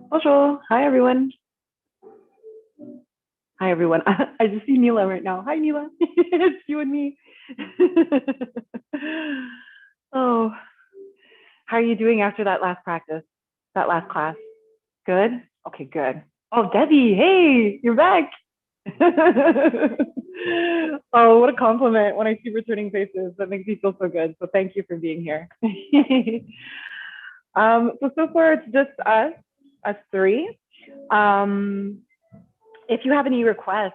Bonjour. Hi, everyone. Hi, everyone. I just see Neela right now. Hi, Neela. It's you and me. Oh, how are you doing after that last practice, that last class? Good? Okay, good. Oh, Debbie, hey, you're back. Oh, what a compliment when I see returning faces. That makes me feel so good. So thank you for being here. So far it's just us three. If you have any requests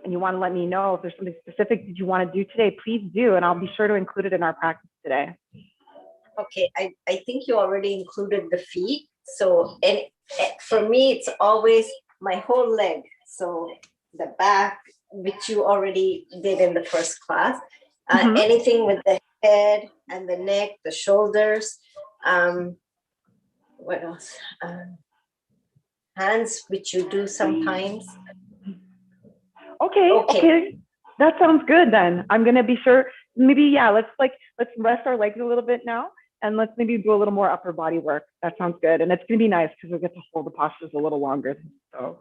and you want to let me know if there's something specific that you want to do today, please do, and I'll be sure to include it in our practice today. Okay, I think you already included the feet. So, and for me, it's always my whole leg. So the back, which you already did in the first class. Anything with the head and the neck, the shoulders. What else? Hands, which you do sometimes. Okay. That sounds good then. I'm gonna be sure. Maybe yeah. Let's rest our legs a little bit now, and let's maybe do a little more upper body work. That sounds good, and it's gonna be nice because we'll get to hold the postures a little longer. So,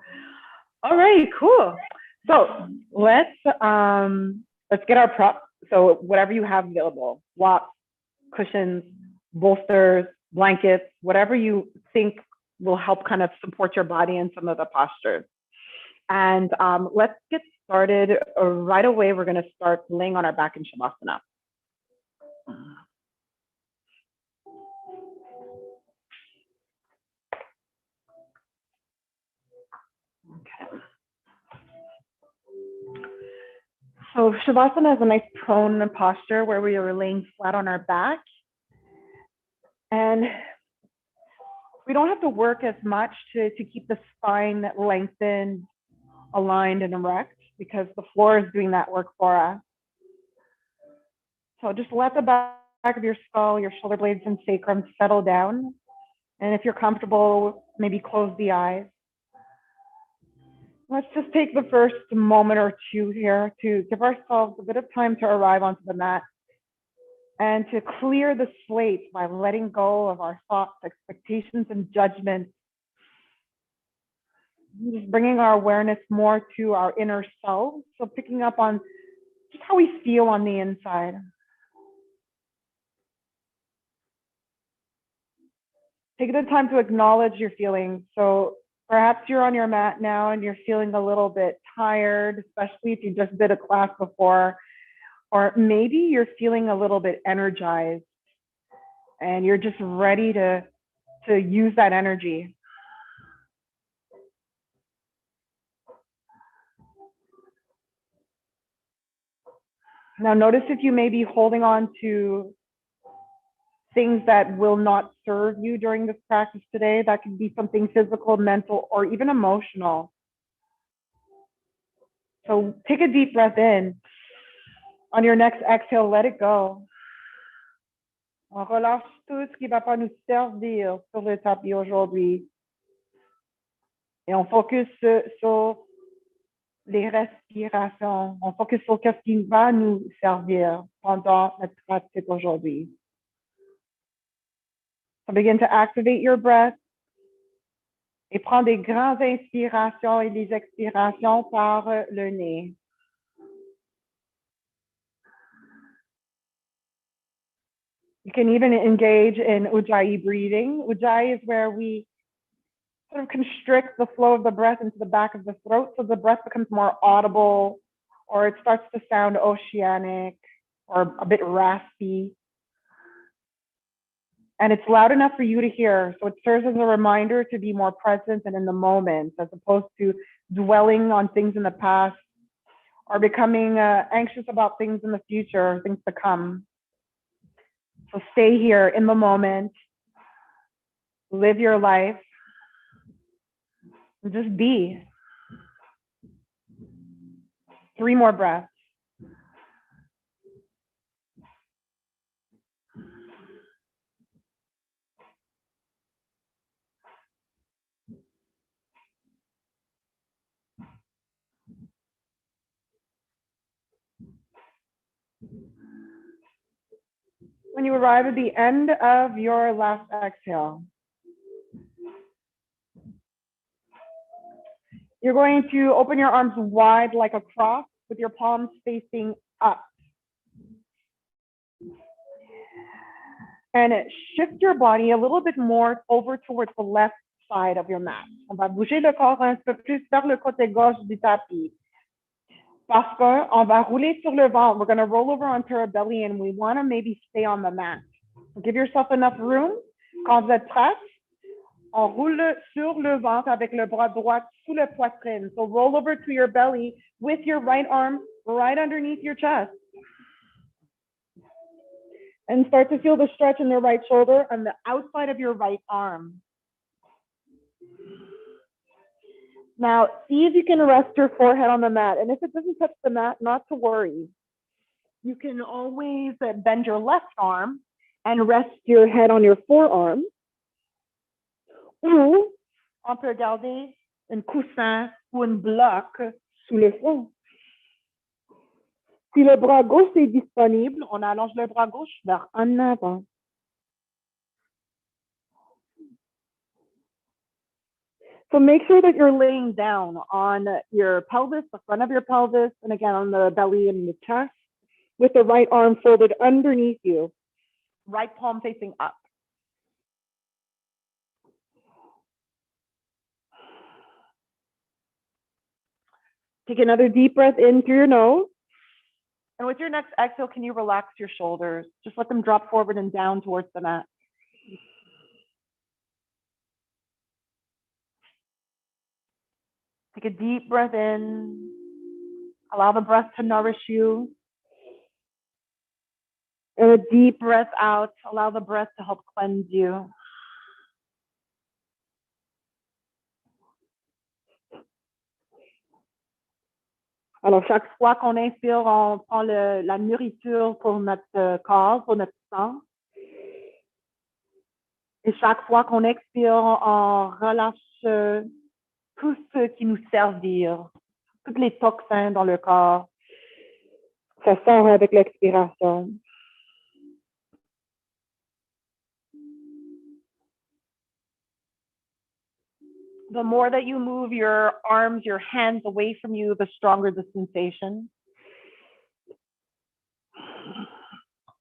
all right, cool. So let's get our props. So whatever you have available, blocks, cushions, bolsters, blankets, whatever you think will help kind of support your body in some of the postures. And let's get started right away. We're going to start laying on our back in Shavasana. Okay. So Shavasana is a nice prone posture where we are laying flat on our back. And we don't have to work as much to keep the spine lengthened, aligned, and erect because the floor is doing that work for us. So just let the back of your skull, your shoulder blades and sacrum settle down. And if you're comfortable, maybe close the eyes. Let's just take the first moment or two here to give ourselves a bit of time to arrive onto the mat and to clear the slate by letting go of our thoughts, expectations, and judgments. Just bringing our awareness more to our inner self. So picking up on just how we feel on the inside. Take the time to acknowledge your feelings. So perhaps you're on your mat now and you're feeling a little bit tired, especially if you just did a class before, or maybe you're feeling a little bit energized and you're just ready to use that energy. Now notice if you may be holding on to things that will not serve you during this practice today. That could be something physical, mental, or even emotional. So take a deep breath in. On your next exhale, let it go. On relâche tout ce qui ne va pas nous servir sur le tapis aujourd'hui. Et on focus sur les respirations. On focus sur ce qui va nous servir pendant notre pratique aujourd'hui. So begin to activate your breath et prends des grandes inspirations et des expirations par le nez. You can even engage in Ujjayi breathing. Ujjayi is where we sort of constrict the flow of the breath into the back of the throat so the breath becomes more audible or it starts to sound oceanic or a bit raspy. And it's loud enough for you to hear. So it serves as a reminder to be more present and in the moment, as opposed to dwelling on things in the past or becoming anxious about things in the future, things to come. So stay here in the moment, live your life, and just be. 3 more breaths. When you arrive at the end of your last exhale, you're going to open your arms wide like a cross with your palms facing up. And shift your body a little bit more over towards the left side of your mat. On va bouger le corps un peu plus vers le côté gauche du tapis. Parce qu'on va rouler sur le ventre. We're going to roll over onto our belly and we want to maybe stay on the mat. Give yourself enough room. Quand vous êtes prête, on roule sur le ventre avec le bras droit sous la poitrine. So roll over to your belly with your right arm right underneath your chest. And start to feel the stretch in the right shoulder and the outside of your right arm. Now, see if you can rest your forehead on the mat. And if it doesn't touch the mat, not to worry. You can always bend your left arm and rest your head on your forearm. Ou on peut garder un coussin ou un bloc sous le front. Si le bras gauche est disponible, on allonge le bras gauche vers en avant. So make sure that you're laying down on your pelvis, the front of your pelvis, and again on the belly and the chest, with the right arm folded underneath you, right palm facing up. Take another deep breath in through your nose. And with your next exhale, can you relax your shoulders? Just let them drop forward and down towards the mat. Take a deep breath in. Allow the breath to nourish you. And a deep breath out. Allow the breath to help cleanse you. Alors, chaque fois qu'on inspire, on prend la nourriture pour notre corps, pour notre sang. Et chaque fois qu'on expire, on relâche tout ce qui nous servir, tous les toxins dans le corps. Ça sort avec l'expiration. The more that you move your arms, your hands away from you, the stronger the sensation.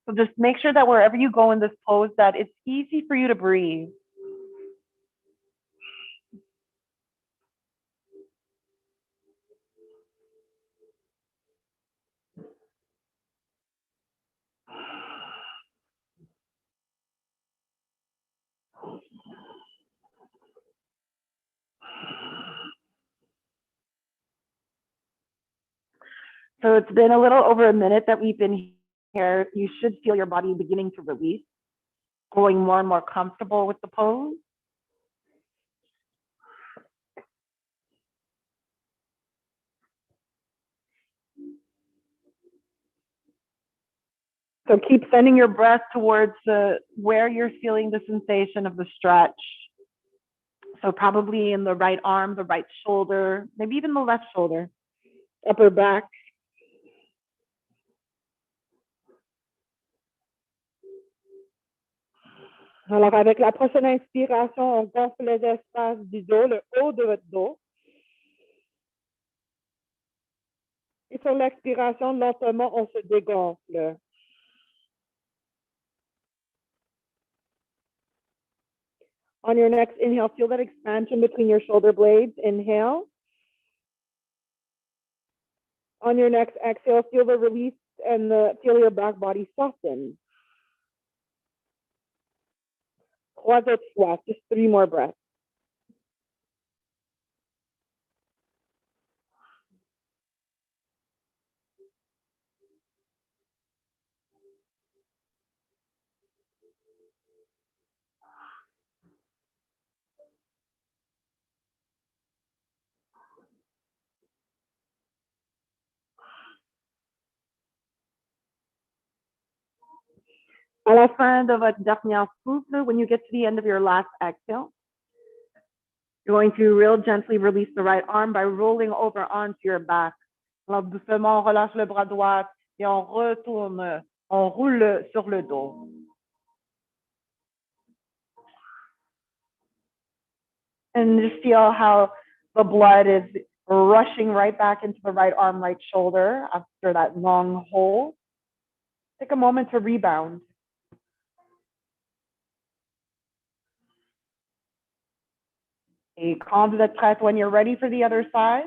So just make sure that wherever you go in this pose, that it's easy for you to breathe. So it's been a little over a minute that we've been here. You should feel your body beginning to release, growing more and more comfortable with the pose. So keep sending your breath towards where you're feeling the sensation of the stretch. So probably in the right arm, the right shoulder, maybe even the left shoulder, upper back. Alors, avec la prochaine inspiration, on gonfle les espaces du dos, le haut de votre dos. Et sur l'expiration, lentement, on se dégonfle. On your next inhale, feel that expansion between your shoulder blades. Inhale. On your next exhale, feel the release and feel your back body soften. 3 autres fois, just 3 more breaths. À la fin de votre dernière souffle, when you get to the end of your last exhale, you're going to real gently release the right arm by rolling over onto your back. Alors doucement, on relâche le bras droit et on retourne, on roule sur le dos. And just feel how the blood is rushing right back into the right arm, right shoulder after that long hold. Take a moment to rebound. Et quand vous êtes prête, when you're ready for the other side,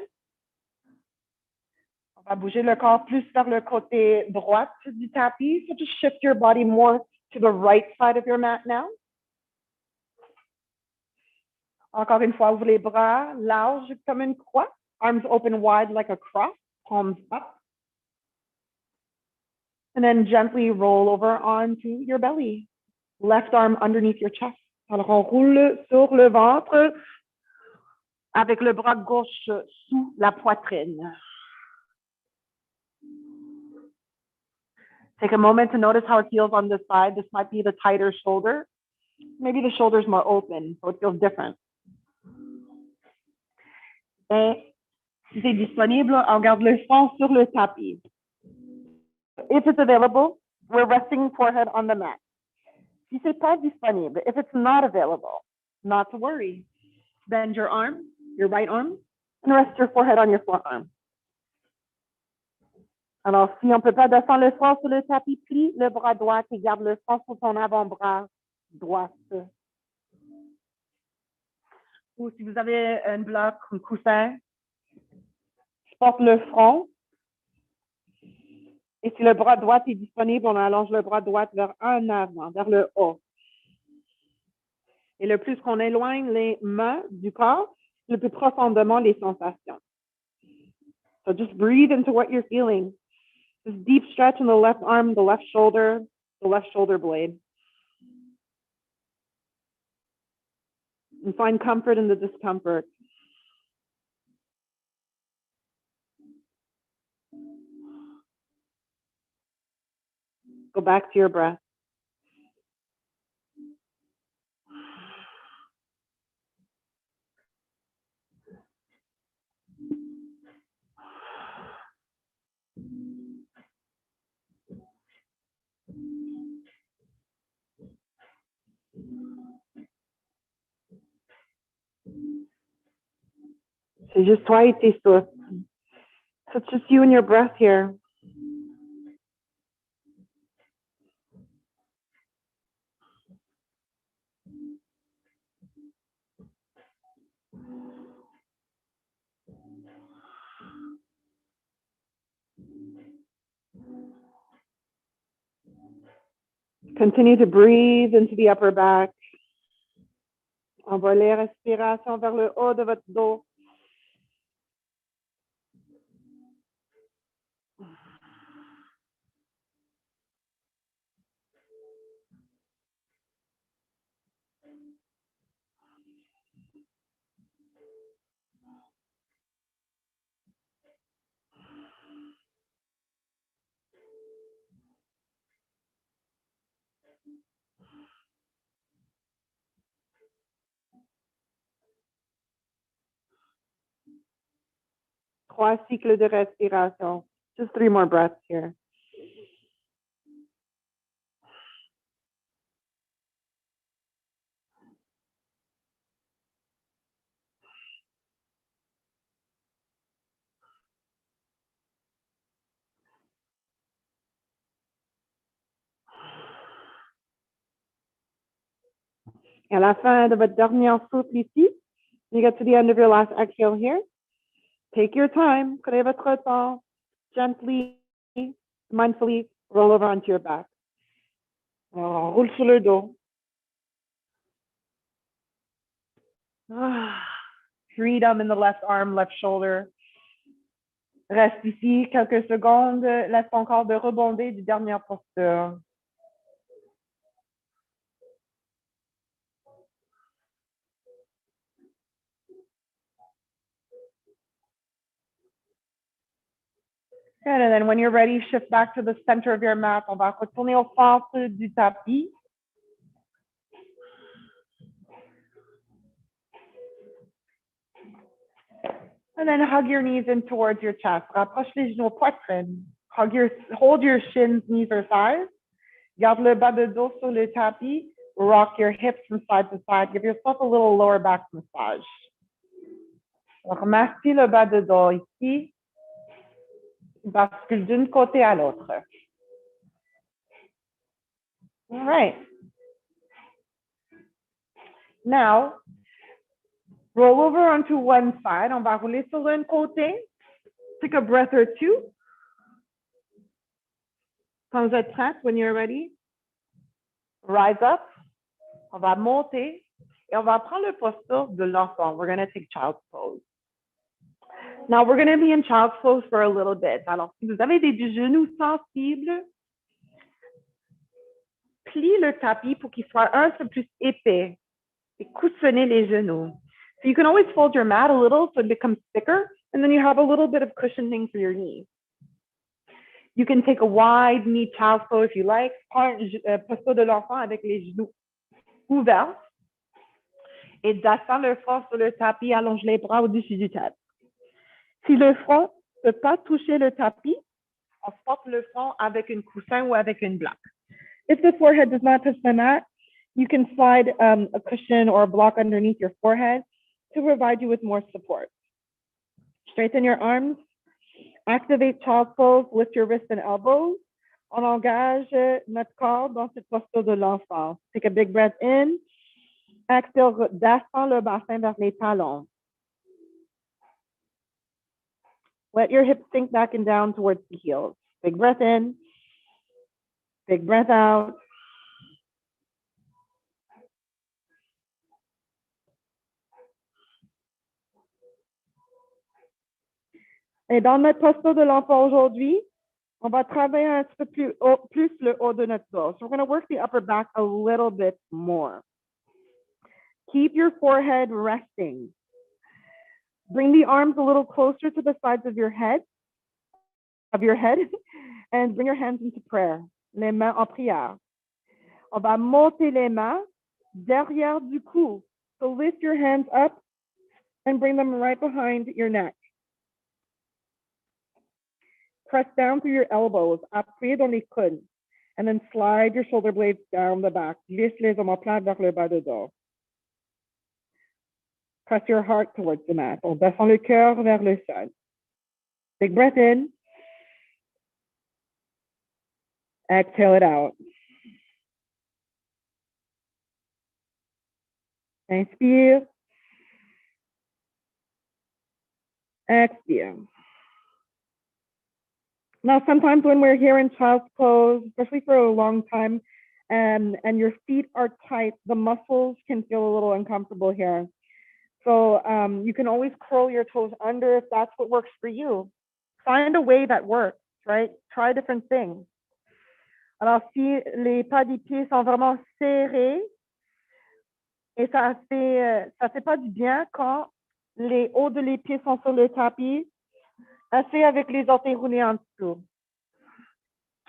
on va bouger le corps plus vers le côté droit du tapis. So just shift your body more to the right side of your mat now. Encore une fois, ouvre les bras larges comme une croix. Arms open wide like a cross, palms up. And then gently roll over onto your belly. Left arm underneath your chest. Alors, on roule sur le ventre avec le bras gauche sous la poitrine. Take a moment to notice how it feels on this side. This might be the tighter shoulder. Maybe the shoulder's more open, so it feels different. Et si c'est disponible, on garde le front sur le tapis. If it's available, we're resting forehead on the mat. Si c'est pas disponible, if it's not available, not to worry. Bend your arm, your right arm, and rest your forehead on your forearm. Alors, si on ne peut pas descendre le front sur le tapis, plie le bras droit et garde le front sur ton avant-bras droit. Ou si vous avez un bloc, un coussin, porte le front. Et si le bras droit est disponible, on allonge le bras droit vers un avant, vers le haut. Et le plus qu'on éloigne les mains du corps, le plus profondément les sensations. So just breathe into what you're feeling. This deep stretch in the left arm, the left shoulder blade. And find comfort in the discomfort. Go back to your breath. C'est juste toi et tes souffles. So it's just you and your breath here. Continue to breathe into the upper back. Envolez respiration vers le haut de votre dos. Trois cycles de respiration. Just 3 more breaths here. Et à la fin de votre dernier souffle ici, you get to the end of your last exhale here. Take your time, prenez votre temps, gently, mindfully roll over onto your back. Alors, on roule sur le dos. Freedom in the left arm, left shoulder. Reste ici quelques secondes, laisse ton corps de rebondir du dernière posture. Good, and then when you're ready, shift back to the center of your mat. On va retourner au centre du tapis. And then hug your knees in towards your chest. Rapproche les genoux poitrine. Hold your shins, knees or thighs. Garde le bas de dos sur le tapis. rock your hips from side to side. Give yourself a little lower back massage. Alors, massez le bas de dos ici. Bascule d'un côté à l'autre. All right. Now, roll over onto one side. On va rouler sur un côté. Take a breath or two. Quand vous êtes prête, when you're ready, rise up. On va monter et on va prendre le posture de l'enfant. We're going to take child's pose. Now, we're going to be in child's pose for a little bit. Alors, si vous avez des genoux sensibles, plie le tapis pour qu'il soit un peu plus épais et coussonnez les genoux. So you can always fold your mat a little so it becomes thicker, and then you have a little bit of cushioning for your knees. You can take a wide knee child's pose if you like. Prends posture de l'enfant avec les genoux ouverts et descends le front sur le tapis, allonge les bras au-dessus du tapis. Si le front ne peut pas toucher le tapis, on porte le front avec un coussin ou avec une bloc. If the forehead does not touch the mat, you can slide a cushion or a block underneath your forehead to provide you with more support. Straighten your arms. Activate child's pose. Lift your wrists and elbows. On engage notre corps dans cette posture de l'enfant. Take a big breath in. Exhale, descends le bassin vers les talons. Let your hips sink back and down towards the heels. Big breath in. Big breath out. Et dans notre posture de l'enfant aujourd'hui, on va travailler un petit peu plus le haut de notre dos. So we're going to work the upper back a little bit more. Keep your forehead resting. Bring the arms a little closer to the sides of your head, and bring your hands into prayer. Les mains en prière. On va monter les mains derrière du cou. So lift your hands up and bring them right behind your neck. Press down through your elbows, appuyez dans les coudes, and then slide your shoulder blades down the back. Glisse les omoplates vers le bas de dos. Press your heart towards the mat. On descend le cœur vers le sol. Big breath in. Exhale it out. Inspire. Exhale. Now, sometimes when we're here in child's pose, especially for a long time, and your feet are tight, the muscles can feel a little uncomfortable here. So you can always curl your toes under if that's what works for you. Find a way that works, right? Try different things. Alors, si les pas des pieds sont vraiment serrés, et ça fait pas du bien quand les hauts de les pieds sont sur le tapis, assez avec les orteils roulés en dessous.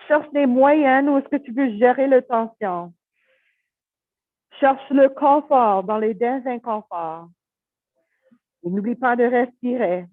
Cherche des moyennes où est-ce que tu veux gérer la tension. Cherche le confort dans les désinconforts. Et n'oublie pas de respirer.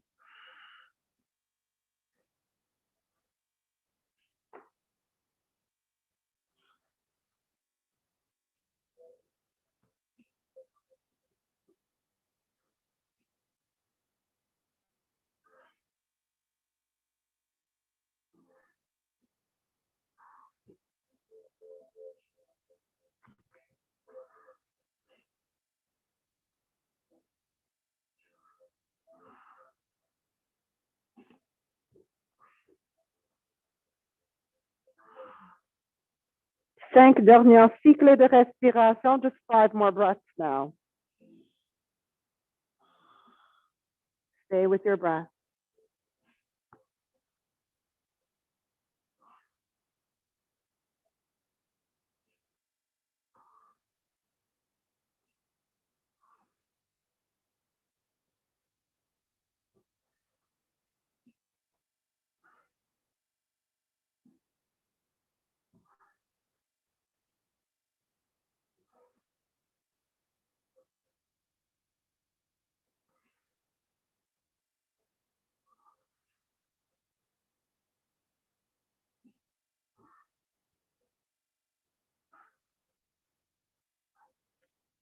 Cinq derniers cycles de respiration, just 5 more breaths now. Stay with your breath.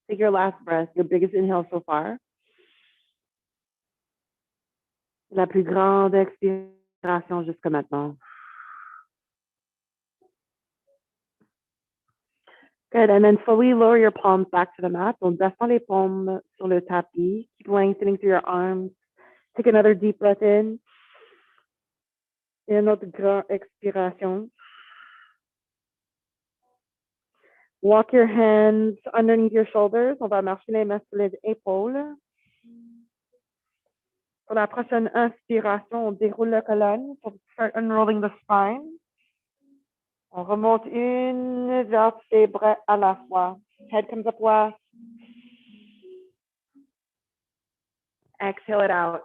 Take your last breath, your biggest inhale so far. La plus grande expiration jusqu'à maintenant. Good, and then slowly lower your palms back to the mat. Donc, descends les paumes sur le tapis. Keep lengthening through your arms. Take another deep breath in. Et une autre grande expiration. Walk your hands underneath your shoulders. On va marcher les mains sur les épaules. Pour la prochaine inspiration, on déroule la colonne. So start unrolling the spine. On remonte une vertèbre à la fois. Head comes up last. Exhale it out.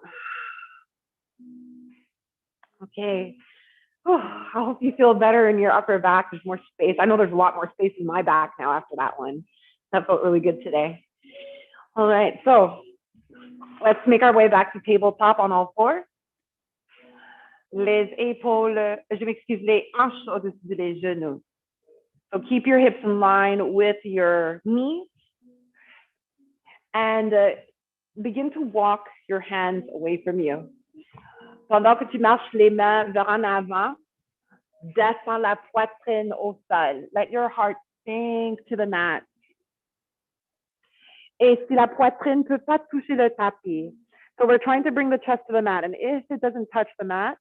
Okay. Oh, I hope you feel better in your upper back. There's more space. I know there's a lot more space in my back now after that one. That felt really good today. All right, so let's make our way back to tabletop on all fours. Les épaules, je m'excuse, les hanches au-dessus des genoux. So keep your hips in line with your knees and begin to walk your hands away from you. Pendant que tu marches les mains vers en avant, descends la poitrine au sol. Let your heart sink to the mat. Et si la poitrine ne peut pas toucher le tapis, so we're trying to bring the chest to the mat, and if it doesn't touch the mat,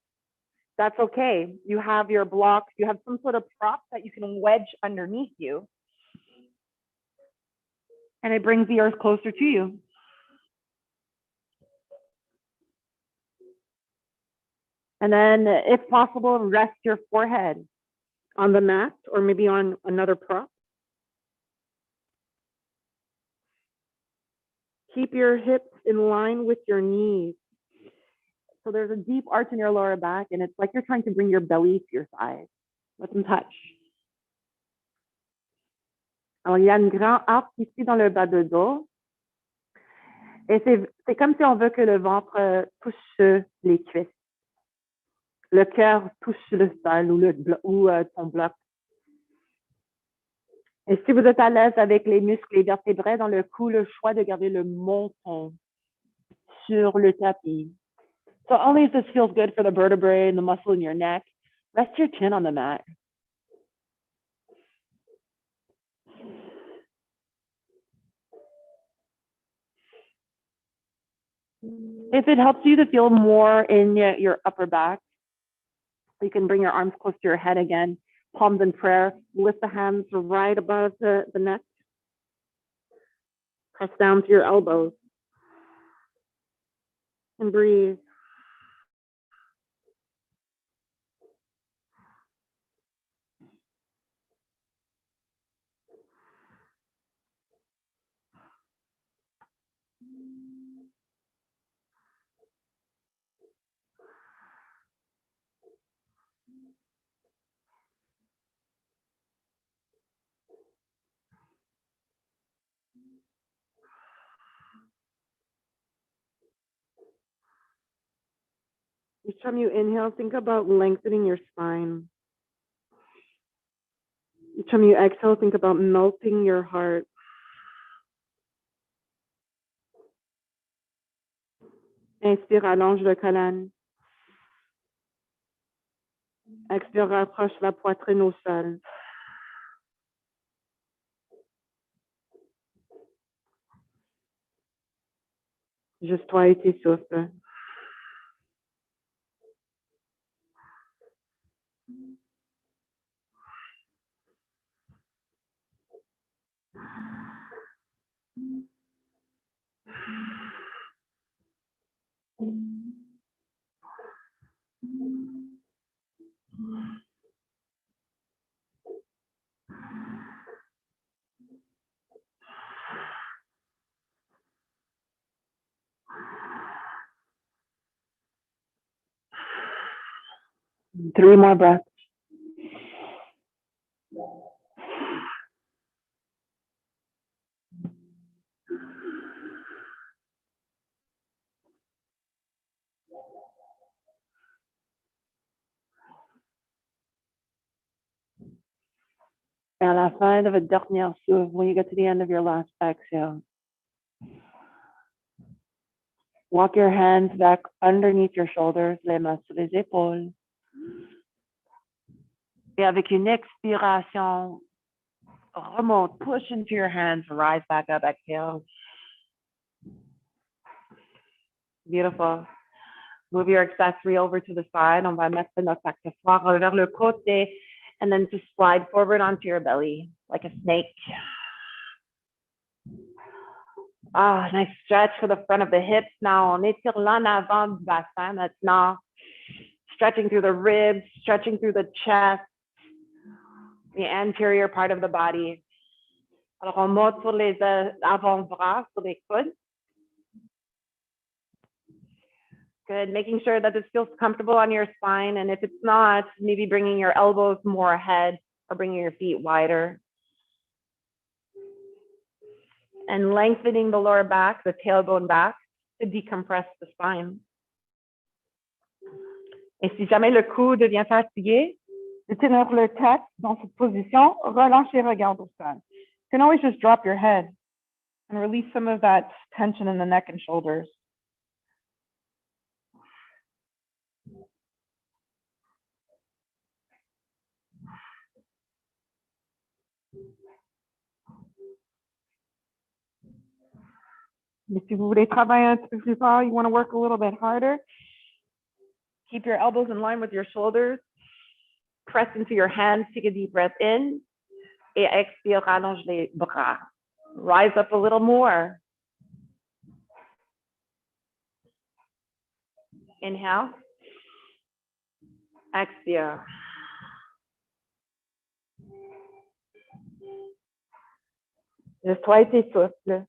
that's okay. You have your blocks, you have some sort of prop that you can wedge underneath you, and it brings the earth closer to you. And then, if possible, rest your forehead on the mat or maybe on another prop. Keep your hips in line with your knees. So there's a deep arch in your lower back, and it's like you're trying to bring your belly to your thighs. Let them touch. Alors, il y a une grande arc ici dans le bas de dos. Et c'est comme si on veut que le ventre touche les cuisses. Le cœur touche le sol ou ton bloc. Et si vous êtes à l'aise avec les muscles et vertébrés dans le cou, le choix de garder le menton sur le tapis. So only if this feels good for the vertebrae and the muscle in your neck, rest your chin on the mat. If it helps you to feel more in your upper back, you can bring your arms close to your head again, palms in prayer, lift the hands right above the neck, press down to your elbows, and breathe. Each time you inhale, think about lengthening your spine. Each time you exhale, think about melting your heart. Inspire, allonge le colonne. Expire, rapproche la poitrine au sol. Juste toi et tes souffles. Three more breaths. Et à la fin de votre dernière souffle, when you get to the end of your last exhale, walk your hands back underneath your shoulders, les mains sur les épaules. Et avec une expiration, remonte, push into your hands, rise back up, exhale. Beautiful. Move your accessory over to the side. On va mettre notre accessoire vers le côté and then just slide forward onto your belly like a snake. Ah, nice stretch for the front of the hips. Now, on étire l'en avant du bassin maintenant. Stretching through the ribs, stretching through the chest, the anterior part of the body. Alors, on monte sur les avant-bras, sur les coudes. Good, making sure that this feels comfortable on your spine. And if it's not, maybe bringing your elbows more ahead or bringing your feet wider. And lengthening the lower back, the tailbone back, to decompress the spine. Et si jamais le cou devient fatigué, de tenir le tête dans cette position, relâche les regards au sol. You can always just drop your head and release some of that tension in the neck and shoulders. Et si vous voulez travailler un petit peu plus fort, you want to work a little bit harder, keep your elbows in line with your shoulders, press into your hands, take a deep breath in, et expire, allonge les bras. Rise up a little more. Inhale. Expire. Juste toi et tes souffles.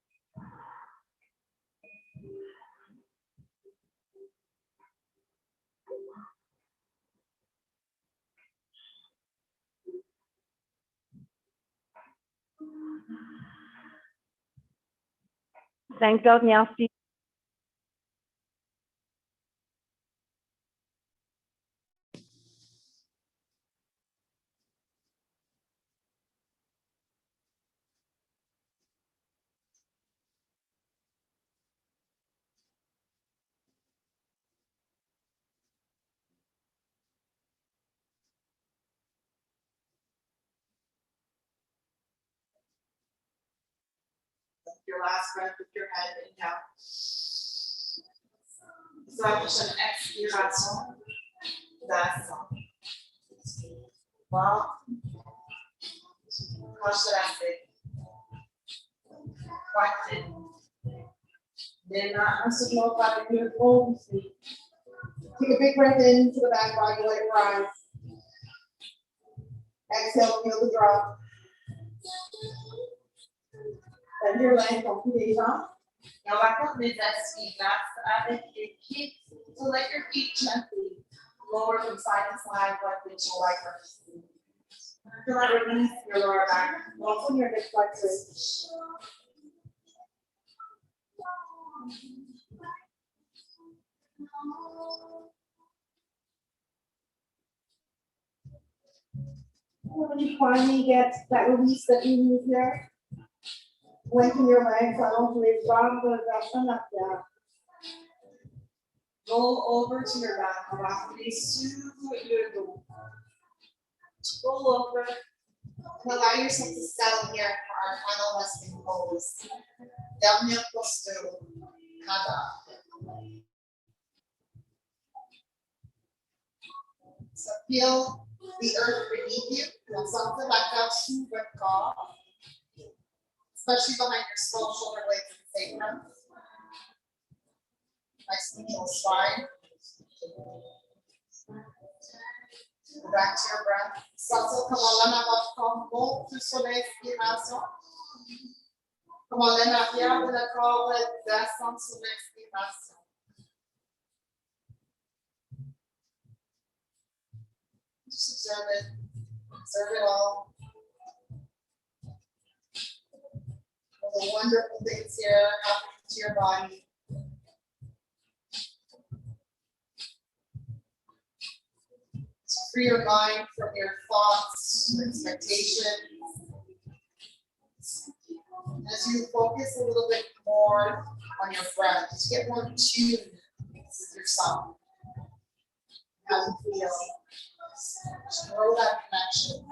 Cinq dernières filles. Your last breath with your head inhale. Ça, prochaine expiration. Descend. Bon. Proche de la tête. Poitrine. Les mains un sur l'autre avec le gros ici. Take a big breath into the back body, let it rise. Exhale, feel the drop. Bend your legs, on tous les jambes. Et on va faire des aspirations avec les pieds. So let your feet gently lower from side to side, like windshield wipers. Feel that release your lower back. Also your hip flexors. When you finally get that release that you need here, lengthen your legs, allonge les jambes de la personne à terre. Roll over to your back. On va rouler sur le dos. Roll over and allow yourself to settle here for our final resting pose. Dernière posture. Nada. So feel the earth beneath you. And something like that sous votre corps. Especially behind your skull, shoulder blades, and sacrum. Nice neutral spine. Go back to your breath. Sortir comme on l'aime à votre corps, monte sur l'expiration. Comme on l'aime arrière de le corps, descendre sur l'expiration. Just observe it. Observe it all. All the wonderful things here happening to your body. Free your mind from your thoughts, expectations. As you focus a little bit more on your breath, just get more tuned with yourself. How you feel. Just grow that connection.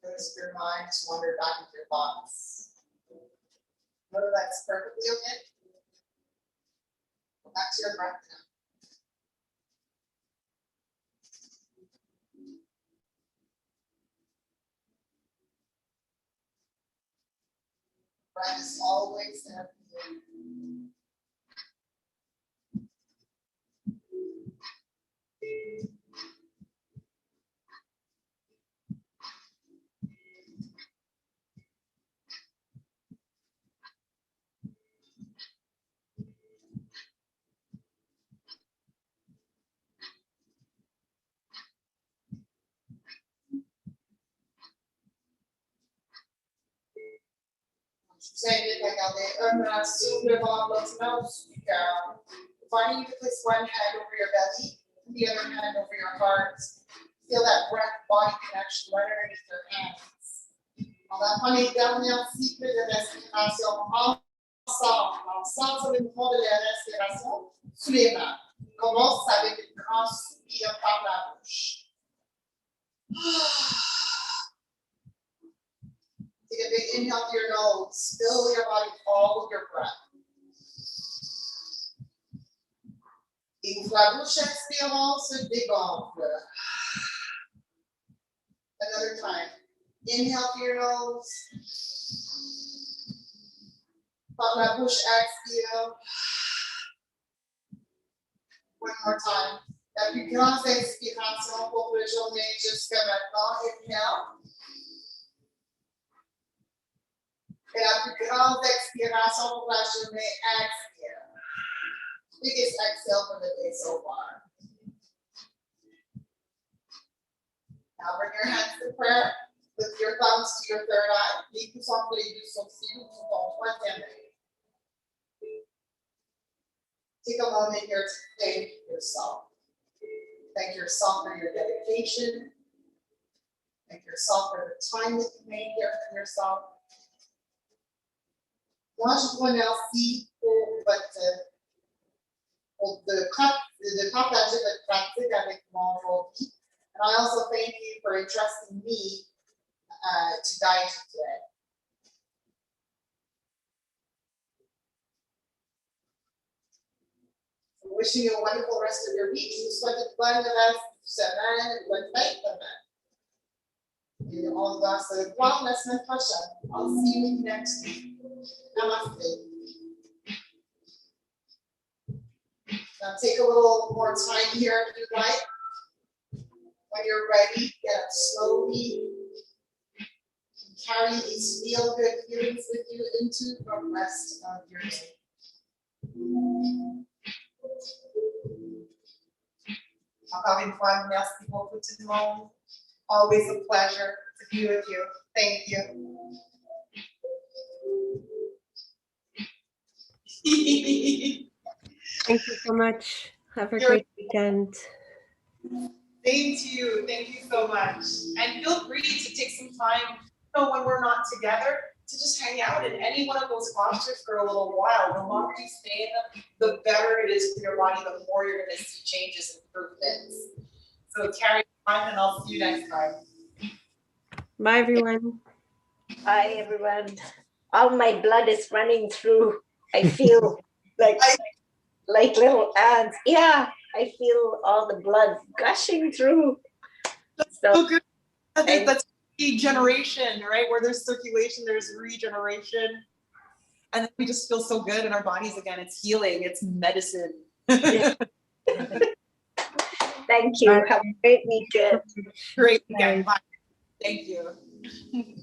Notice your mind just wander back into your thoughts. Know that's perfectly okay. Go back to your breath now. Breath is always there for you. Finding you to place one hand over your belly, the other hand over your heart. Feel that breath-body connection right underneath your hands. On va prendre les derniers cycles de respiration ensemble sur le mouvement de la respiration sous les mains. Commence avec une grande soupir par la bouche. Take a big inhale through your nose. Fill your body with all of your breath. Ouvre la bouche, expirant, se dégonfle. Another time. Inhale through your nose. Par la bouche, expire. One more time. La plus grande inspiration pour la journée jusqu'à maintenant. Inhale. Et la plus grande expiration pour la journée, expire. Biggest exhale for the day so far. Now bring your hands to prayer with your thumbs to your third eye. Les pouces entre les deux sourcils ou sur ton troisième œil. Take a moment here to thank yourself. Thank yourself for your dedication. Thank yourself for the time that you made here for yourself. Moi, je vous remercie de partager votre pratique avec moi aujourd'hui. And I also thank you for entrusting me to guide you today. So wishing you a wonderful rest of your week. Je vous souhaite une bonne reste de semaine, une bonne fête de semaine. Et on va se voir la semaine prochaine. I'll see you next week. Namaste. Now take a little more time here if you'd like. When you're ready, get up slowly. Carry these feel-good feelings with you into the rest of your day. Encore une fois, merci beaucoup tout le monde. Always a pleasure to be with you. Thank you. Thank you so much. Have a You're great weekend. Same to you. Thank you so much. And feel free to take some time, when we're not together, to just hang out in any one of those postures for a little while. The longer you stay in them, the better it is for your body, the more you're going to see changes and improvements. So carry on, and I'll see you next time. Bye, everyone. Hi, everyone. All my blood is running through. I feel like little ants. Yeah, I feel all the blood gushing through. So good. That's regeneration, right? Where there's circulation, there's regeneration. And then we just feel so good in our bodies again. It's healing, it's medicine. Thank you. Have a great weekend. Great weekend. Bye. Thank you.